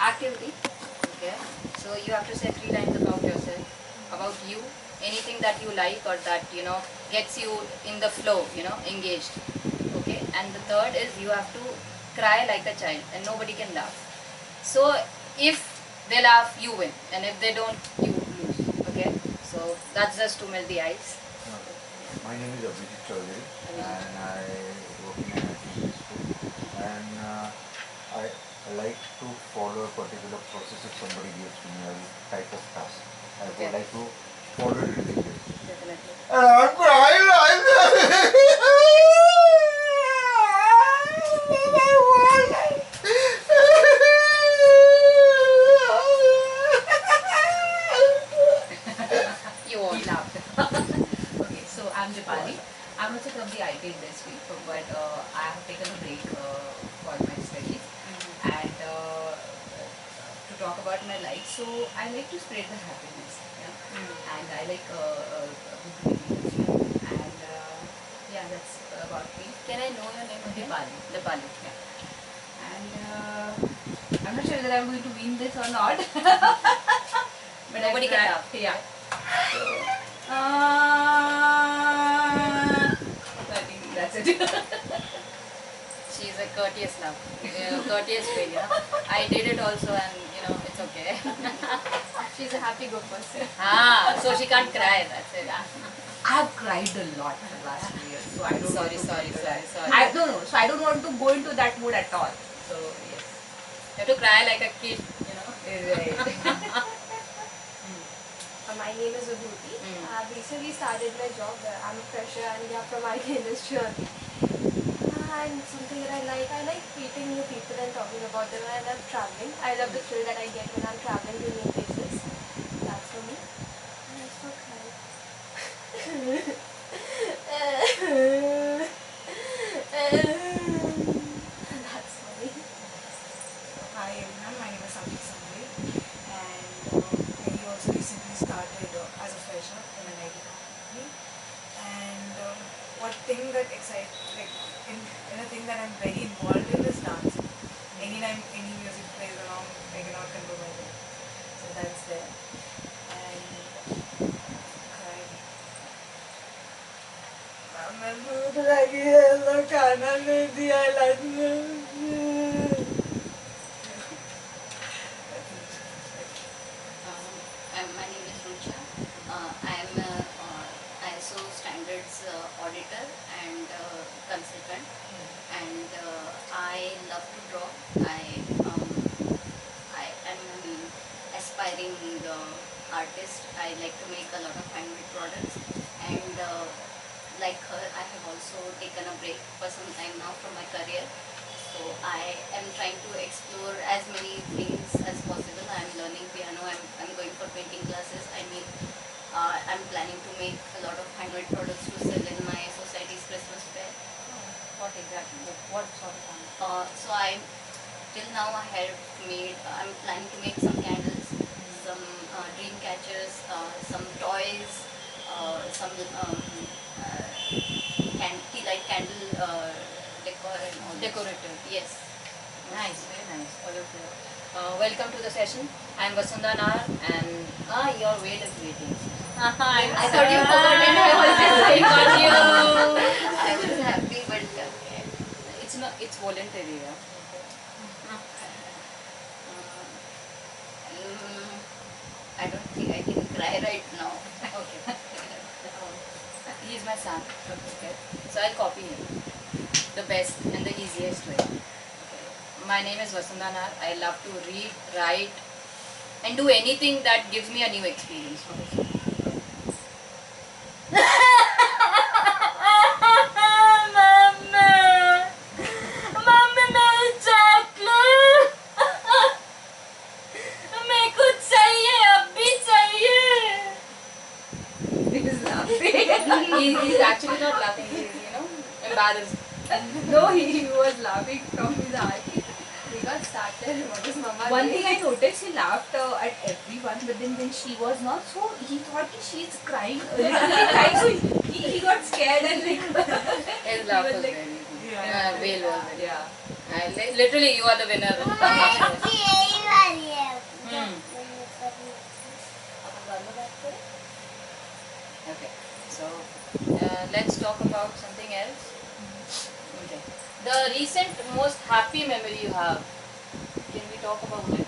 Activity. Okay. So you have to say 3 lines about yourself, about you, anything that you like or that gets you in the flow, engaged. Okay. And the third is you have to cry like a child, and nobody can laugh. So if they laugh, you win, and if they don't, you lose. Okay. So that's just to melt the ice. My name is Abhijit Chaudhary and I work in an IT school, and I like to follow a particular process. If somebody gives me a type of task, I would like to follow it religiously. Definitely. And I'm crying like that. You won't laugh. Okay, so I'm Dipali. I'm also from the IT industry, but I have taken a break for my studies. And to talk about my life, so I like to spread the happiness, and I like good reviews, and yeah, that's about me. Can I know your name again? Dipali. Dipali. Yeah. And I'm not sure whether I'm going to win this or not. But Nobody can laugh. Yeah. I think that's it. She's a courteous love, courteous way. I did it also, and it's okay. She's a happy good person. So she can't cry. That's it. I have cried a lot in the last 2 years, so I don't. Sorry. I don't know. So I don't want to go into that mood at all. So yes. You have to cry like a kid. Right. My name is Vibhuti. I have recently started my job. I'm a fresher and we are from IT industry only. And something that I like meeting new people and talking about them. I love traveling. I love the thrill that I get when I'm traveling to new places. That's for me. And I still cry. That's for me. Hi everyone, my name is Samik Sangre, and I also recently started as a fresher in an IT company. And one thing that excites, like in a thing that I'm very involved in is dancing. Anytime any music plays along, I cannot control myself. So that's there. And crying. मैं भूख लगी है तो खाना नहीं दिया My name is Rucha. I am ISO standards auditor and consultant, and I love to draw. I am an aspiring artist. I like to make a lot of handmade products, and like her, I have also taken a break for some time now from my career. So I am trying to explore as many things as possible. I am learning piano. I'm going for painting classes. I'm planning to make a lot of handmade products to sell in my society's Christmas fair. What exactly? What sort of fun? So till now I'm planning to make some candles, some dream catchers, some toys, some tea light candle decor and all. Decorative. Yes. Nice, very nice. All of you. Welcome to the session. I am Vasundha Nahar, and your wait is waiting. I thought you forgot it. I was just waiting on you. I was happy, but it's voluntary. I don't think I can cry right now. Okay. He is my son. Okay. So I'll copy him. The best and the easiest way. Okay. My name is Vasundha Nahar. I love to read, write, and do anything that gives me a new experience. He's actually not laughing. He's embarrassed. No, he was laughing from his heart. He got started. What is Mama One doing? thing I noticed, he laughed at everyone, but then when she was not, so he thought that she's crying, literally crying, so he got scared and like His laugh was like, very good. Whale was it? Yeah. Literally, you are the winner. Hmm. Okay. So let's talk about something else. Okay. The recent most happy memory you have. Can we talk about it?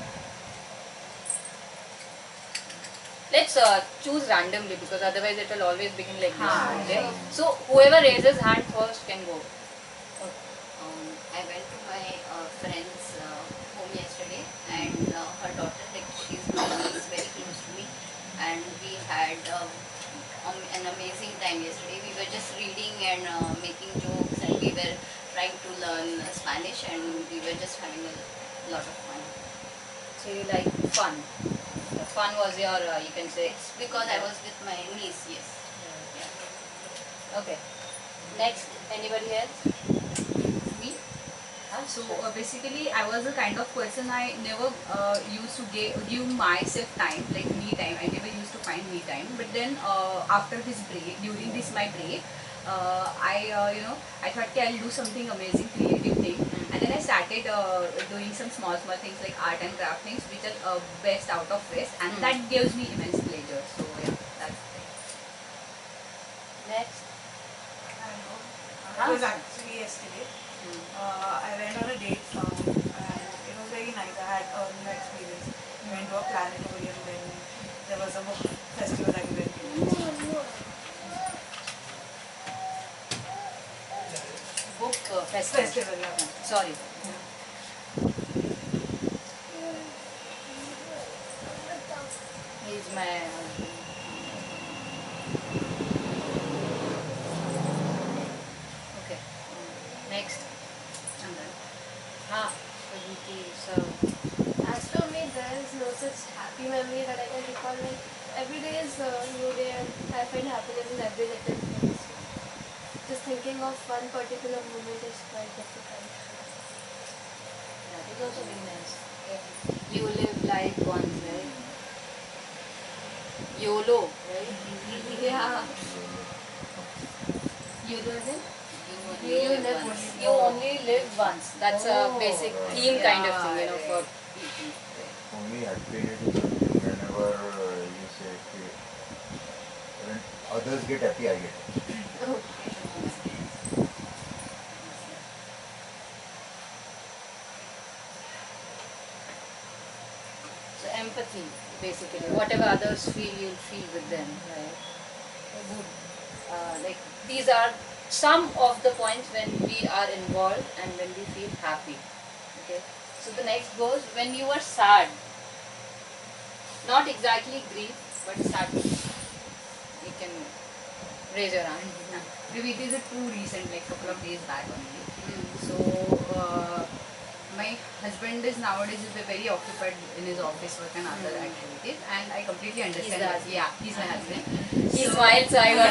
Let's choose randomly because otherwise it will always begin like this. Okay. So whoever raises hand first can go. I went to my friend's home yesterday, and her daughter, like she's very close to me, and we had an amazing time yesterday. We were just reading and making jokes, and we were trying to learn Spanish, and we were just having a lot of fun. So you like fun. The fun was your, you can say. It's because I was with my niece, yes. Yeah. Okay. Next, anybody else? Me? So basically, I was the kind of person I never used to give myself time, like me time. I never used to find me time. But then after this break, during this my break, I thought, okay, I'll do something amazing, creative thing. And then I started doing some small things like art and craft things, which are best out of West, and that gives me immense pleasure. So yeah, that's the thing. Next. It was actually yesterday. I went on a date and it was very nice. I had a new experience. We went to a planetarium when there was a book festival that we went to. Book festival. Festival, yeah. Sorry. He's my husband. Okay. Next. So As for me, there is no such happy memory that I can recall. Like every day is a new day, and I find happiness in every little thing. So just thinking of one particular moment is quite difficult. that is also very nice. You live life once, right? YOLO, right? Yeah. YOLO is it? You live once. You only live once. That's a basic theme kind of thing, for people. For me, happiness is something whenever you say, when others get happy, I get happy. So empathy, basically. Whatever others feel, you'll feel with them, right? Good. Like these are some of the points when we are involved and when we feel happy. Okay. So the next goes when you are sad. Not exactly grief, but sadness. You can raise your hand. Maybe it is a too recent, like couple of days back only. So my husband is nowadays very occupied in his office work and other activities, and I completely understand. Yeah, he's my husband. He smiles, so I got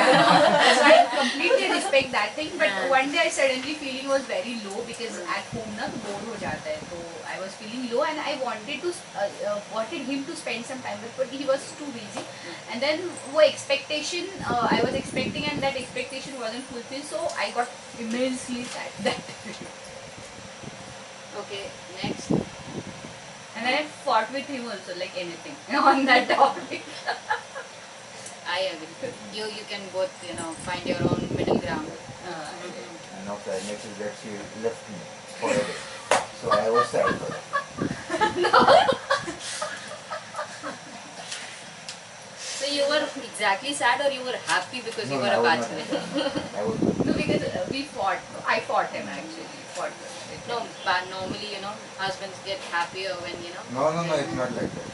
so I completely respect that thing. But one day I suddenly feeling was very low because at home na to bore ho jata hai. So I was feeling low and I wanted him to spend some time with, but he was too busy. And then wo expectation I was expecting, and that expectation wasn't fulfilled. So I got immensely sad that day. Okay, next. And then I fought with him also, like anything, on that topic. I agree. You can both, find your own middle ground. And now sadness is that she left me forever. So I was sad for her. So you were exactly sad, or you were happy because you were a bachelor? I was No, because we fought. I fought him actually. Fought. No, but normally, husbands get happier when, No, it's not like that.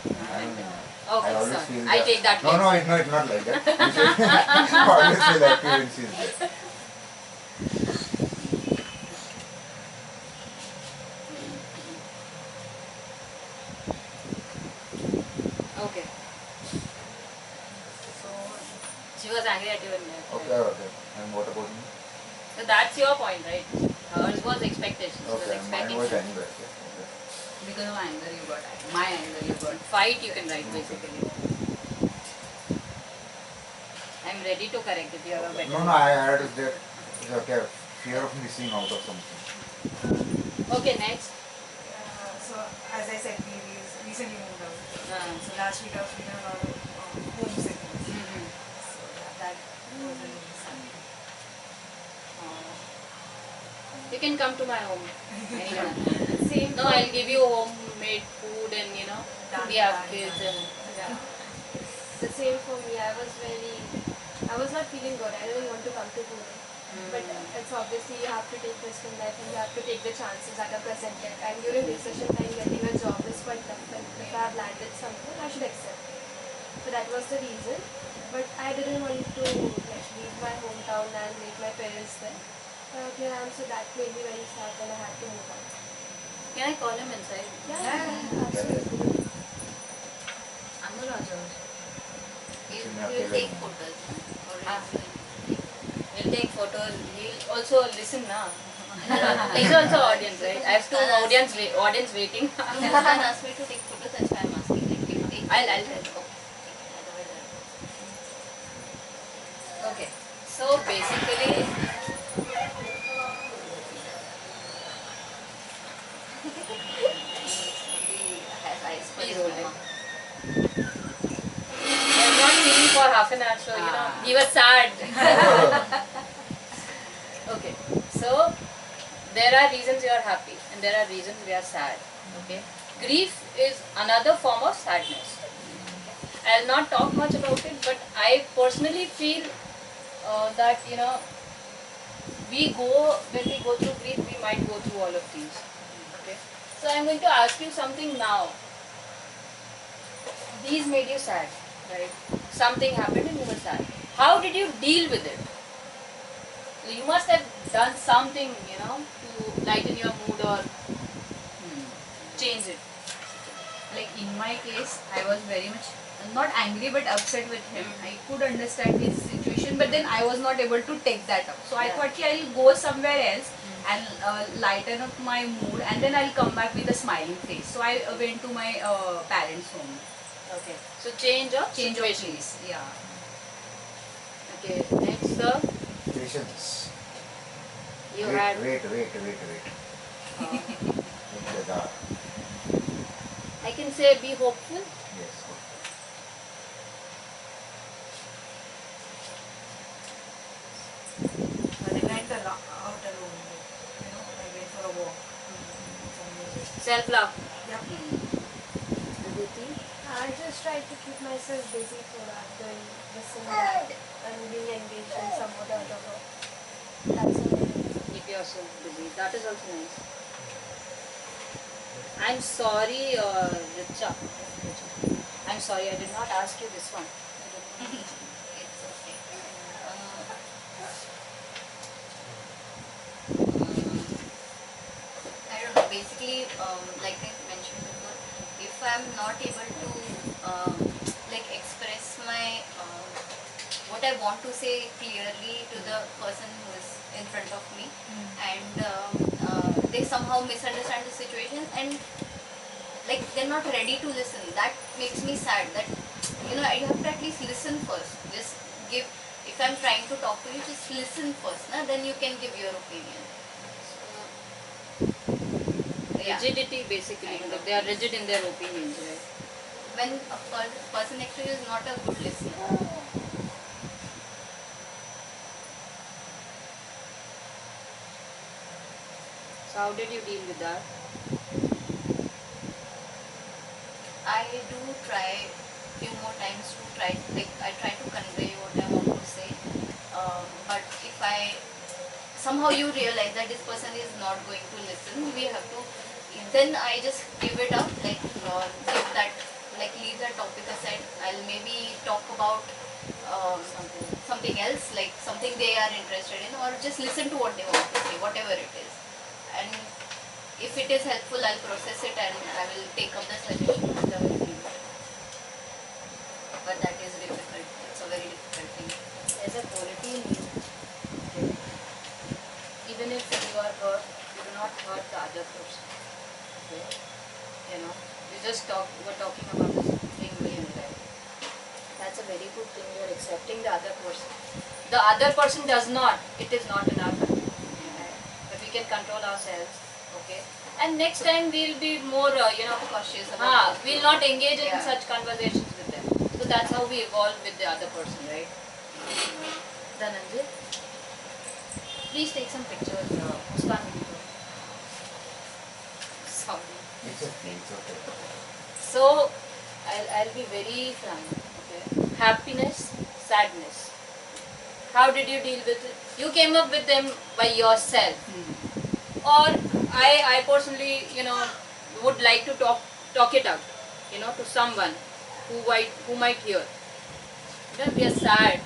Okay, I always sorry. feel I that. take that No, back. it's not like that. You should always feel happy when she's there. Okay. So, she was angry at you when Okay. And what about me? So that's your point, right? Hers was expectation. She was Okay, expecting mine was something. anger. Okay. Because of anger you got my anger you got. Fight you can write basically. I'm ready to correct if you have a better. No, I heard that it's okay. fear of missing out of something. Okay, next. So as I said, we recently moved out. Uh, So last week I was feeling a lot of homesickness. mhm. So yeah, that was really sad. You can come to my home anytime. Same No, for I'll me. give you homemade food and we have kids and Yeah. The same for me. I was not feeling good. I didn't want to come to Pune. But it's obviously you have to take risk in life and you have to take the chances that are presented. And during recession time, getting a job is quite tough. And if I have landed something, I should accept it. So that was the reason. But I didn't want to like leave my hometown and leave my parents there. Here I am, so that made me very sad and I had to move on. can I call him inside? Yeah, absolutely. Anuraj also. You take photos, or He'll take photos. He'll also listen now. He's also audience, right? I have two audience waiting. Muskan asked me to take photos, that's why I'm asking. Like, if you take I'll photos, tell. okay. Otherwise, Okay. So basically, he has eyes for Please his hold it. mama. I was not feeling for half an hour, so he was sad. Okay. So there are reasons you are happy and there are reasons we are sad. Okay. Grief is another form of sadness. I'll not talk much about it, but I personally feel that when we go through grief, we might go through all of these. Okay. So I'm going to ask you something now. These made you sad, right? Something happened and you were sad. How did you deal with it? You must have done something, to lighten your mood or change it. Like in my case, I was very much not angry but upset with him. I could understand his situation, but then I was not able to take that up. So I thought I'll go somewhere else and lighten up my mood, and then I'll come back with a smiling face. So I went to my parents' home. Okay. So change of place. Yeah. Okay. Next, sir. Patience. You wait, had. wait. In the dark. I can say be hopeful. Yes. I went out alone. I went for a walk. Some music. Self love. Yep. I just try to keep myself busy so that doing this and that and being engaged in some other work. That's all. Keep yourself busy. That is also nice. I'm sorry, Richa. I'm sorry, I did not ask you this one. It's okay. I don't know. Basically, like I mentioned before, if I'm not able to express my what I want to say clearly to the person who is in front of me, and they somehow misunderstand the situation and like they're not ready to listen, that makes me sad. That you have to at least listen first. Just give. If I'm trying to talk to you, just listen first, then you can give your opinion. Yeah. Rigidity basically. Kind of. They are rigid in their opinions, right? When a person next to you is not a good listener. So how did you deal with that? I do try few more times to try, like I try to convey what I want to say. But if I somehow you realize that this person is not going to listen, we have to. Then I just give it up, give that, leave that topic aside. I'll maybe talk about something else, like something they are interested in, or just listen to what they want to say, whatever it is. And if it is helpful, I'll process it and I will take up the suggestion. Otherwise, leave it. But that is difficult. It's a very difficult thing. There's a quality in you. Okay. Even if you are hurt, you do not hurt the other person. Okay. You just were talking about this thing with him, right? That's a very good thing. You're accepting the other person. The other person does not. It is not in our control. can control ourselves. Okay, and next time we'll be more cautious about we'll not engage in Yeah. such conversations with them. So that's how we evolve with the other person, right? Dhananjay, please take some pictures. Muskan will do. Sorry. It's okay, it's okay. So I'll be very frank. Okay, happiness, sadness. How did you deal with it? You came up with them by yourself, or I personally would like to talk it out, to someone who might hear. We are sad.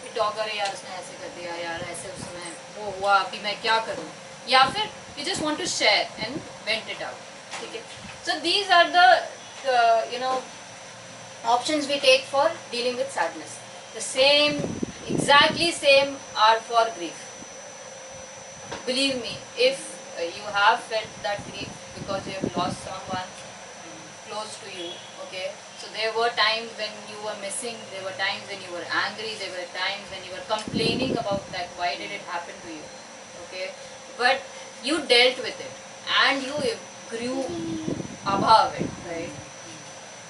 We talk, अरे यार उसने ऐसे कर दिया यार, ऐसे उसमें वो हुआ, अभी मैं क्या करूँ? या फिर you just want to share and vent it out. ठीक है? So these are the options we take for dealing with sadness. The same, exactly same are for grief. Believe me, if you have felt that grief because you have lost someone close to you, okay, so there were times when you were missing, there were times when you were angry, there were times when you were complaining about that, why did it happen to you, okay, but you dealt with it and you grew above it, right?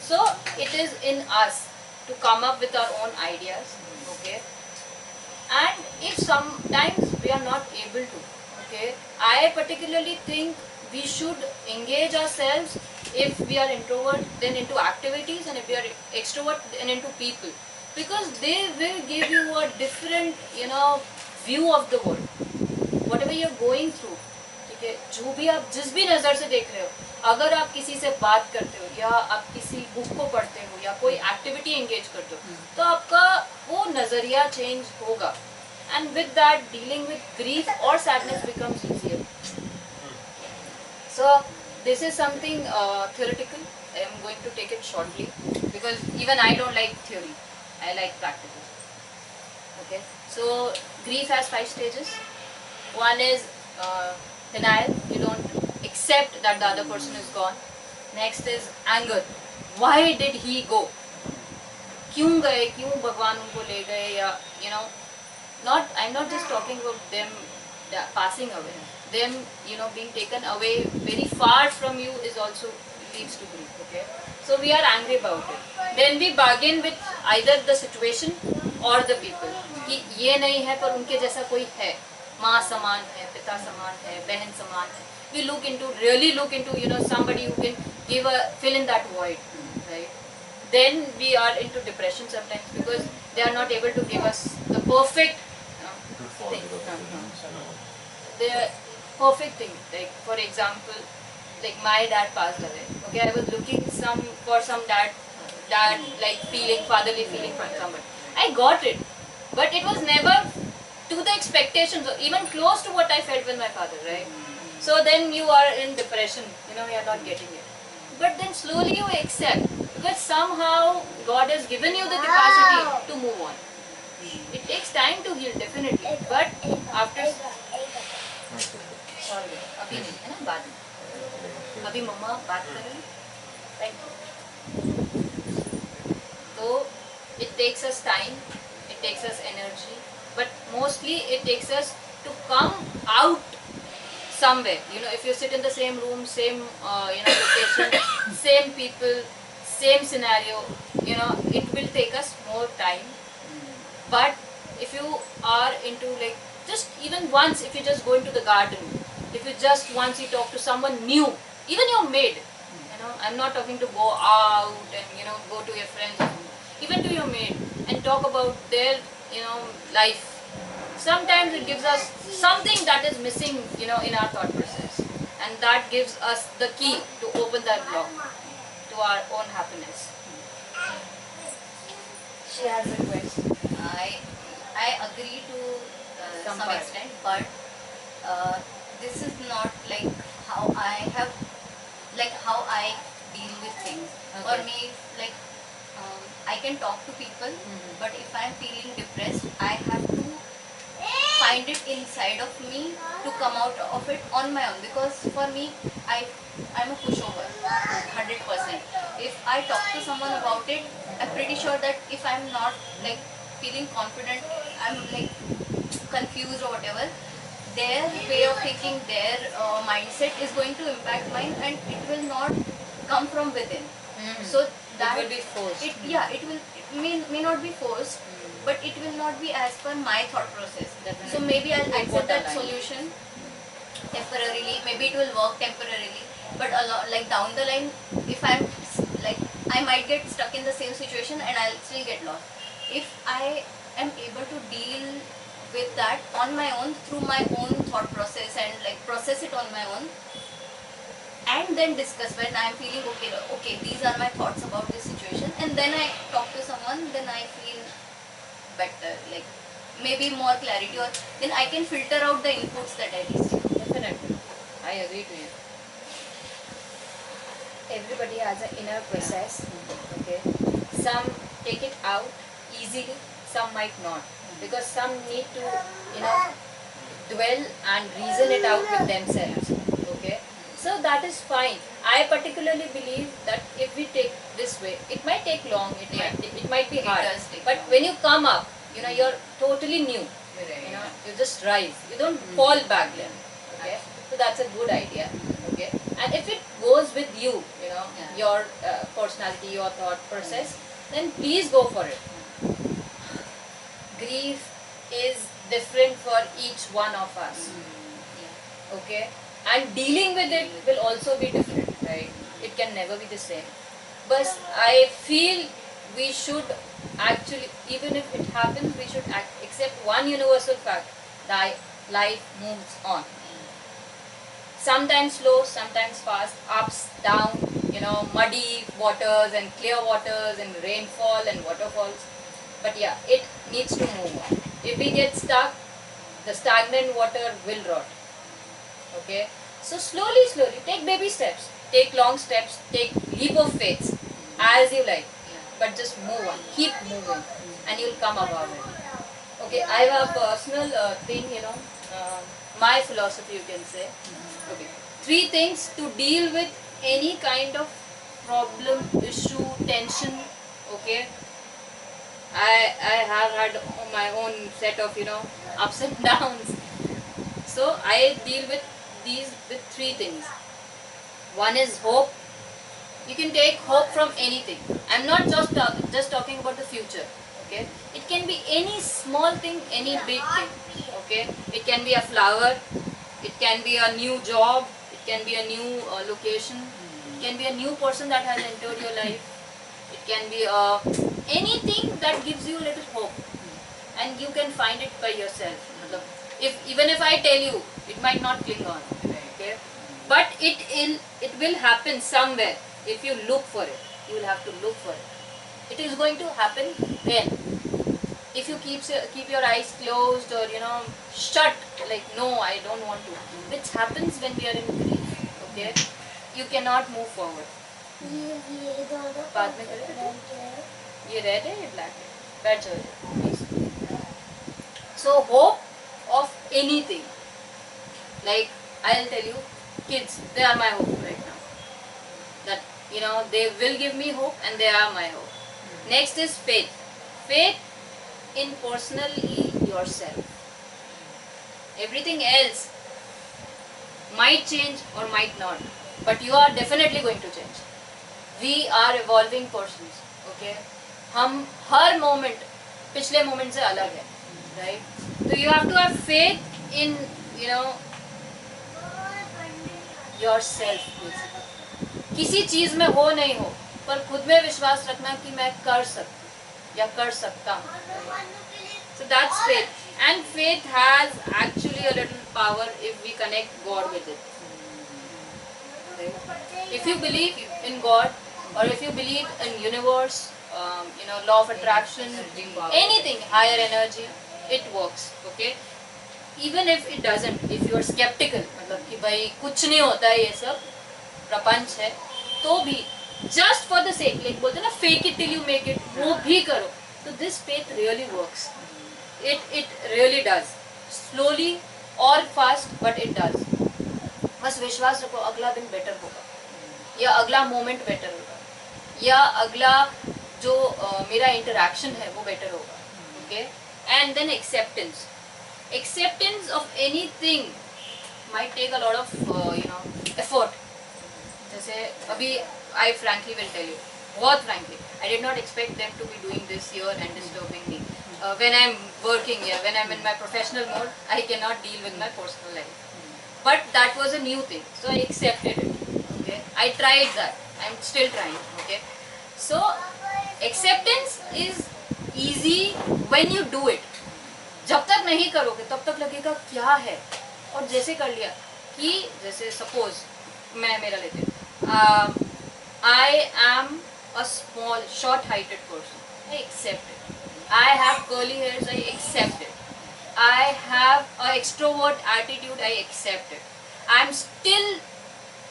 So it is in us to come up with our own ideas, okay, and if sometimes we are not able to, okay, I particularly think we should engage ourselves, if we are introvert then into activities, and if we are extrovert then into people, because they will give you a different view of the world, whatever you are going through. ठीक है, जो भी आप जिस भी नज़र से देख रहे हो, अगर आप किसी से बात करते हो या आप किसी बुक को पढ़ते हो या कोई एक्टिविटी एंगेज करते हो, तो आपका वो नज़रिया चेंज होगा, and with that dealing with grief or sadness becomes easier. So this is something theoretical. I am going to take it shortly because even I don't like theory. I like practical. Okay. So grief has 5 stages. One is denial. You don't accept that the other person is gone. Next is anger. Why did he go? क्यों गए? क्यों भगवान उनको ले गए? या I'm not just talking about them passing away. Them being taken away very far from you is also leads to grief. Okay, so we are angry about it. Then we bargain with either the situation or the people कि ये नहीं है पर उनके जैसा कोई है, माँ समान है, पिता समान है, बहन समान है. We really look into somebody who can fill in that void, right? Then we are into depression sometimes because they are not able to give us the perfect thing. The perfect thing. Like for example, like my dad passed away. Okay, I was looking for some dad like fatherly feeling from somebody. I got it, but it was never to the expectations or even close to what I felt with my father, right? So then you are in depression. You are not getting it. But then slowly you accept because somehow God has given you the capacity to move on. It takes time to heal, definitely, but after sorry, अभी नहीं है ना, बाद में. अभी मम्मा बात कर रही हैं. Thank you. So it takes us time, it takes us energy, but mostly it takes us to come out somewhere. If you sit in the same room, same location, same people, same scenario, it will take us more time. But if you are into like just even once, if you just go into the garden, if you just once you talk to someone new, even your maid, I'm not talking to go out and go to your friends, even to your maid and talk about their life. Sometimes it gives us something that is missing in our thought process, and that gives us the key to open that lock to our own happiness. She has a question. I agree to some part. extent, but this is not like how I deal with things. For Okay. me, like I can talk to people, but if I'm feeling depressed, I have to find it inside of me to come out of it on my own, because for me, I'm a pushover, 100%. If I talk to someone about it, I'm pretty sure that if I'm not like feeling confident, I'm like confused or whatever, their way of thinking, their mindset is going to impact mine, and it will not come from within. So that it will be forced. It will, it may not be forced, but it will not be as per my thought process. Definitely. So maybe I'll It won't accept that align. solution temporarily. Maybe it will work temporarily, but like down the line, if I'm like, I might get stuck in the same situation and I'll still get lost. If I am able to deal with that on my own, through my own thought process, and like process it on my own, and then discuss when I am feeling okay, these are my thoughts about this situation, and then I talk to someone, then I feel better, like maybe more clarity, or then I can filter out the inputs that I receive. Definitely, I agree to you. Everybody has an inner process. Okay, some take it out easily, some might not, because some need to, dwell and reason it out with themselves. Okay, so that is fine. I particularly believe that if we take this way, it might take long, it might be hard, does take but long. when you come up, you're totally new. You just rise, you don't fall back then. Okay, so that's a good idea. Okay, and if it goes with you, your personality, your thought process, then please go for it. Grief is different for each one of us. Okay, and dealing with it will also be different, right? It can never be the same. But I feel we should actually, even if it happens, we should accept one universal fact: that life moves on. Sometimes slow, sometimes fast, ups, down, muddy waters and clear waters and rainfall and waterfalls. But yeah, it needs to move on. If we get stuck, the stagnant water will rot. Okay, so slowly, take baby steps, take long steps, take leap of faith, as you like, but just move on, keep moving, and you'll come above it. Okay, I have a personal thing, my philosophy, you can say. Okay, 3 things to deal with any kind of problem, issue, tension. Okay, I have had my own set of ups and downs. So I deal with these with 3 things. One is hope. You can take hope from anything. I'm not just talking about the future. Okay, it can be any small thing, any big thing. Okay, it can be a flower, it can be a new job, it can be a new location, it can be a new person that has entered your life, it can be anything that gives you a little hope, and you can find it by yourself. Even if I tell you, it might not cling on. Okay, but it will happen somewhere. If you look for it, you will have to look for it. It is going to happen when? If you keep your eyes closed, or shut, like no, I don't want to, which happens when we are in grief. Okay, you cannot move forward. बाद में करें बेटा? ये red है, ये black है, बैठ जाओ please. So hope of anything, like I'll tell you, kids, they are my hope right now. That they will give me hope, and they are my hope. Next is faith. Faith in personally yourself. Everything else might change or might not, but you are definitely going to change. We are evolving persons. Okay, हम हर moment पिछले moment से अलग है, right? So you have to have faith in yourself. किसी चीज में हो नहीं हो, पर खुद में विश्वास रखना कि मैं कर सकती या कर सकता हूँ. So that's faith, and faith has actually a little power if we connect God with it. Right? If you believe in God, or if you believe in universe, law of attraction, anything, higher energy, it works. Okay, even if it doesn't, if you are skeptical, मतलब कि भाई कुछ नहीं होता है, ये सब प्रपंच है, तो भी just for the sake, like बोलते हैं ना, fake it till you make it, वो भी करो. So this faith really works. It really does. Slowly or fast, but it does. बस विश्वास रखो, अगला दिन बेटर होगा, या अगला मोमेंट बेटर होगा, या अगला जो मेरा इंटरेक्शन है वो बेटर होगा. Okay, and then acceptance. acceptance of anything might take a lot of effort. जैसे अभी I frankly will tell you, बहुत frankly, I did not expect them to be doing this here and disturbing me. When I'm working here, when I'm in my professional mode, I cannot deal with my personal life. But that was a new thing, so I accepted it. Okay, I tried that. I'm still trying. Okay, so acceptance is easy when you do it. जब तक नहीं करोगे तब तक लगेगा क्या है, और जैसे कर लिया कि जैसे सपोज मैं मेरा लेते I am a small short heighted person, I accept it. I have curly hairs, I accept it. I have an extrovert attitude, I accept it. I'm still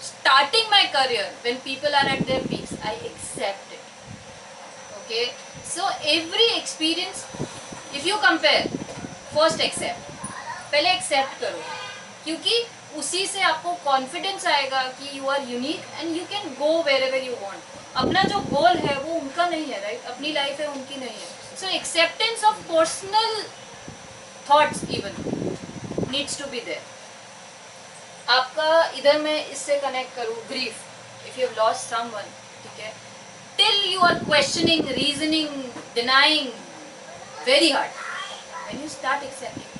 starting my career when people are at their peaks, I accept it. Okay, so every experience, if you compare, first accept, पहले accept करो, क्योंकि उसी से आपको confidence आएगा कि you are unique and you can go wherever you want. अपना जो गोल है वो उनका नहीं है, राइट? अपनी लाइफ है, उनकी नहीं है. So acceptance of personal thoughts even needs to be there. आपका इधर मैं इससे कनेक्ट करूँ, grief. If you have lost someone, ठीक है, till you are questioning, reasoning, denying very hard, when you start accepting,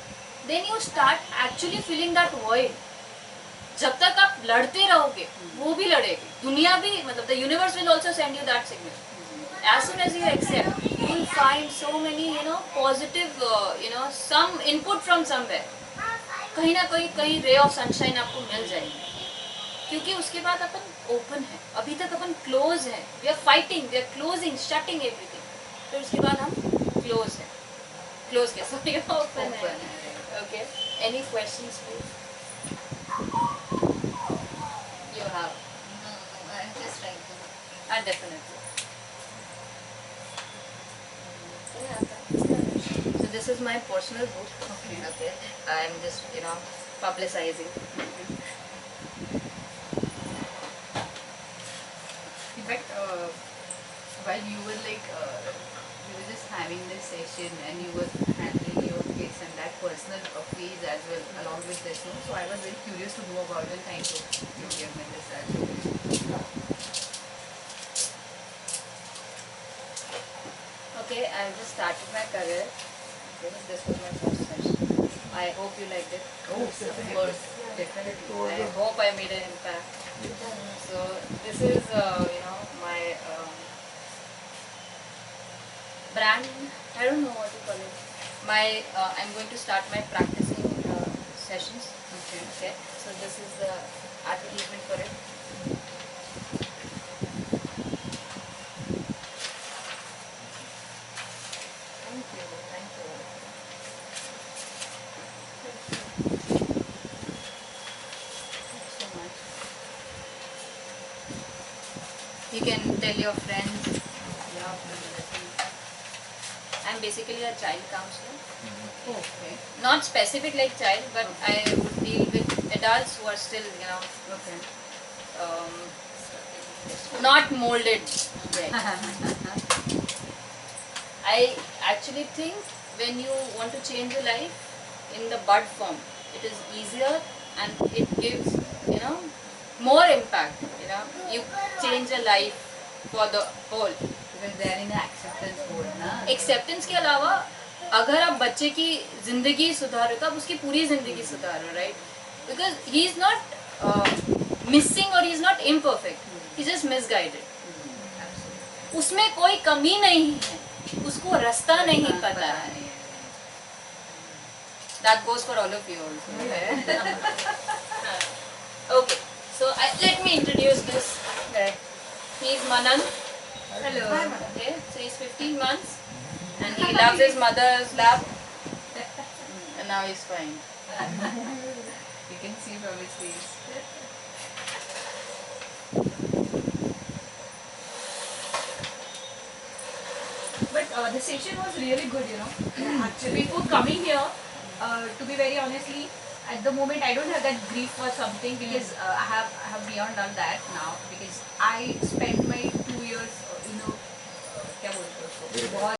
then you start actually feeling that void. जब तक आप लड़ते रहोगे वो भी लड़ेगी, दुनिया भी, मतलब the universe will also send you that signal. As soon as you accept, you will find so many positive some input from somewhere. कहीं ना कहीं रे ऑफ सनशाइन आपको मिल जाएगी, क्योंकि उसके बाद अपन ओपन है. अभी तक अपन क्लोज है, we are fighting, we are closing, shutting everything. फिर उसके बाद हम क्लोज है, क्लोज क्या, सॉरी, ओपन है. Okay, any questions please? You have? No, I'm just trying to. Definitely. So this is my personal book. Okay. Okay. I'm just publicizing. In fact, while you were you were just having this session and you were handling your kids and that personal phase as well along with this, so I was very curious to know about it. Thank you gave me this as well. Okay, I just started my career. Okay, this was my first session. I hope you liked it. Oh, of course, definitely. I hope I made an impact. So this is my brand. I don't know what to call it. My I'm going to start my practicing sessions. Okay. Okay. So this is the advertisement for it. Thank you. Thank you. Thanks so much. You can tell your friends. I'm basically a child counselor. Okay. Not specific like child, but I would deal with adults who are still, Okay. not molded yet. I actually think when you want to change your life in the bud form, it is easier and it gives, more impact. You change your life for the whole. Because they are in the acceptance mode, na? Acceptance के अलावा अगर आप बच्चे की जिंदगी सुधार रहे हो तो आप उसकी पूरी जिंदगी सुधार रहे हो, right? Because he is not missing और he is not imperfect, he is just misguided. उसमें कोई कमी नहीं है, उसको रास्ता नहीं पता है. That goes for all of you also. Okay, so let me introduce this guy. He is Manan. Hello. Okay, so he's 15 months and he loves his mother's lap and now he's fine. You can see from his face. But the session was really good, Actually, before coming here, to be very honestly, at the moment I don't have that grief or something because I have beyond all that now because I spent my 2 years, क्या बोलते हैं उसको, बहुत